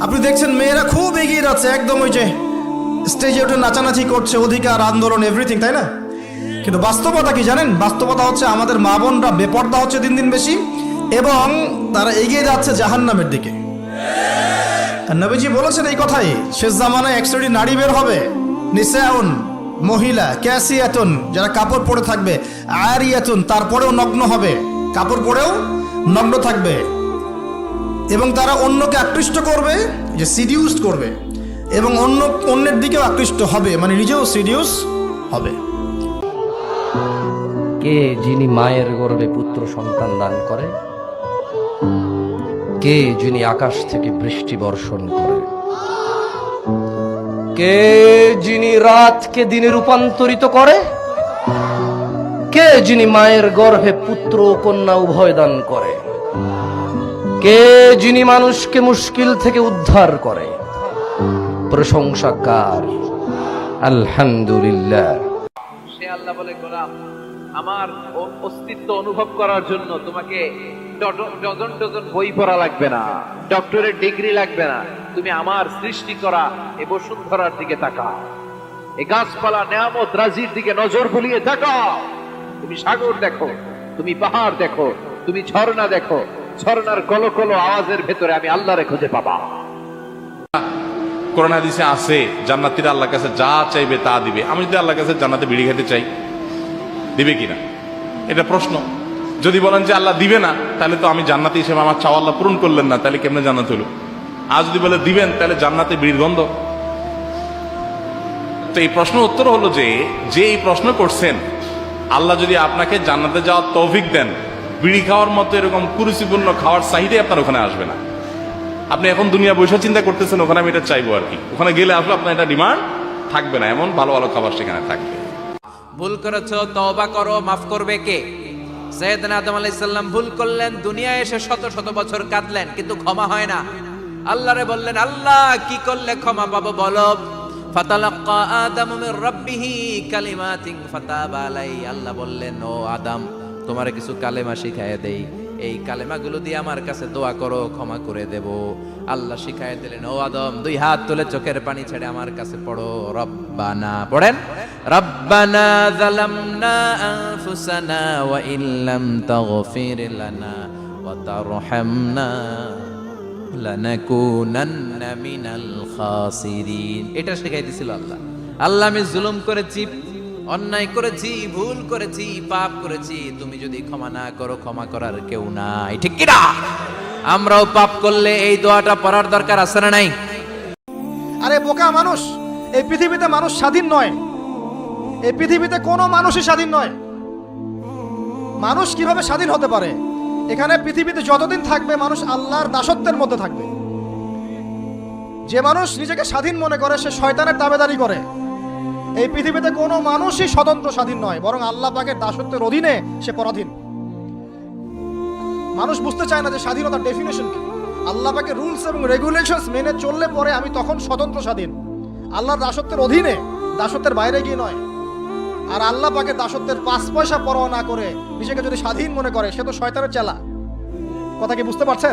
আপনি দেখছেন মেয়েরা খুব এগিয়ে যাচ্ছে, একদম ওই যে স্টেজে উঠে নাচানাচি করছে, অধিকার আন্দোলন এভরিথিং, তাই না? কিন্তু বাস্তবতা কি জানেন? বাস্তবতা হচ্ছে আমাদের মা বোনরা বেপর্দা হচ্ছে দিন দিন বেশি, এবং তারা এগিয়ে যাচ্ছে জাহান্নামের দিকে। আর নবীজি বলেছেন এই কথাই, শেষ জামানায় এক শ্রেণী নারী বের হবে, নিসাউন, মহিলা, ক্যাসিয়াতুন, যারা কাপড় পরে থাকবে, আরিয়াতুন, তারপরেও নগ্ন হবে, কাপড় পরেও নগ্ন থাকবে, এবং তারা অন্যকে আকৃষ্ট করবে, যে সিডিউসড করবে, এবং অন্যের দিকেও আকৃষ্ট হবে, মানে নিজেও সিডিউস হবে। কে যিনি মায়ের গর্ভে পুত্র সন্তান দান করে? কে যিনি আকাশ থেকে বৃষ্টি বর্ষণ করে? কে যিনি রাতকে দিনে রূপান্তরিত করে? কে যিনি মায়ের গর্ভে পুত্র ও কন্যা উভয় দান করে? কে যিনি মানুষকে মুশকিল থেকে উদ্ধার করে? প্রশংসা কার? আলহামদুলিল্লাহ। সে আল্লাহ বলে, গোলাম আমার অস্তিত্ব অনুভব করার জন্য তোমাকে ডজন ডজন বই পড়া লাগবে না, ডক্টরের ডিগ্রি লাগবে না। তুমি আমার সৃষ্টি করা এই বসুন্ধরার দিকে তাকাও, এই গাছপালা নেয়ামত রাজির দিকে নজর বুলিয়ে তাকাও। তুমি সাগর দেখো, তুমি পাহাড় দেখো, তুমি ঝর্ণা দেখো, ঝর্ণার কলকল আওয়াজের ভেতরে আমি আল্লাহরে খুঁজে পাবা। কোরআন হাদিসে আছে জান্নাতীরা আল্লাহর কাছে যা চাইবে তা দিবে। আমি যদি আল্লাহর কাছে জান্নাতে বিড়ি খেতে চাই, দিবে কিনা এটা প্রশ্ন। যদি বলেন যে আল্লাহ দিবে না, তাহলে তো আমি জান্নাতি হিসেবে আমার চাওয়া আল্লাহ পূরণ করলেন না, তাহলে কেমনে জান্নাত হলো? আর যদি বলে দিবেন, তাহলে জান্নাতে বিড়ির গন্ধ। তো এই প্রশ্ন উত্তর হলো যে এই প্রশ্ন করছেন, আল্লাহ যদি আপনাকে জান্নাতে যাওয়ার তৌফিক দেন, বিড়ি খাওয়ার মতো এরকম কুরুচিপূর্ণ খাওয়ার চাহিদাই আপনার ওখানে আসবে না। আপনি এখন দুনিয়া বৈশা চিন্তা করতেছেন ওখানে আমি এটা চাইবো আর কি, ওখানে গেলে আসলে আপনার এটা ডিমান্ড থাকবে না, এমন ভালো ভালো খাবার সেখানে থাকবে। ভুল করেছো, তওবা করো, মাফ করবে কে? সাইয়েদনা আদম আলাইহিস সালাম ভুল করলেন, দুনিয়ায় এসে শত শত বছর কাঁদলেন, কিন্তু ক্ষমা হয় না। আল্লাহরে বললেন, আল্লাহ কি করলে ক্ষমা পাবো বলো? ফাতালাক্কা আদামু মির রাব্বিহি কালিমাতিন ফাতাবা আলাইহি। আল্লাহ বললেন, ও আদম, তোমারে কিছু কালেমা শিখায় দেই, এই কালেমাগুলো দিয়ে আমার কাছে দোয়া করো, ক্ষমা করে দেব। আল্লাহ শিখায় দিলেন, ও আদম, দুই হাত তুলে চোখের পানি ছেড়ে আমার কাছে পড়ো, রব্বানা, পড়েন, রব্বানা যালামনা আনফুসানা ওয়া ইল্লাম তাগফির লানা ওয়া তারহামনা লানাকুনান্না মিনাল খাসিরিন। এটা শিখাই দিছিল আল্লাহ। আল্লাহ, আমি জুলুম করেছি, অন্যায় করেছি, ভুল করেছি, পাপ করেছি, তুমি যদি ক্ষমা না করো, ক্ষমা করার কেউ নাই, ঠিক কি না? আমরাও পাপ করলে এই দোয়াটা পড়ার দরকার আছে না নাই? আরে বোকা মানুষ, এই পৃথিবীতে মানুষ স্বাধীন নয়, এই পৃথিবীতে কোনো মানুষই স্বাধীন নয়। মানুষ কিভাবে স্বাধীন হতে পারে? এখানে পৃথিবীতে যতদিন থাকবে মানুষ আল্লাহর দাসত্বের মধ্যে থাকবে। যে মানুষ নিজেকে স্বাধীন মনে করে সে শয়তানের তাবেদারি করে। এই পৃথিবীতে কোনো মানুষই স্বতন্ত্র স্বাধীন নয়, বরং আল্লাহ পাকের দাসত্বের অধীনে সে পরাধীন। মানুষ বুঝতে চায় না যে স্বাধীনতার ডেফিনেশন কি। আল্লাহ পাকের রুলস এবং রেগুলেশনস মেনে চললে পরে আমি তখন স্বতন্ত্র স্বাধীন, আল্লাহর দাসত্বের অধীনে, দাসত্বের বাইরে গিয়ে নয়। আর আল্লাহ পাকের দাসত্বের 5 পয়সা পরোয়া না করে নিজেকে যদি স্বাধীন মনে করে, সে তো শয়তানের চেলা। কথা কি বুঝতে পারছেন?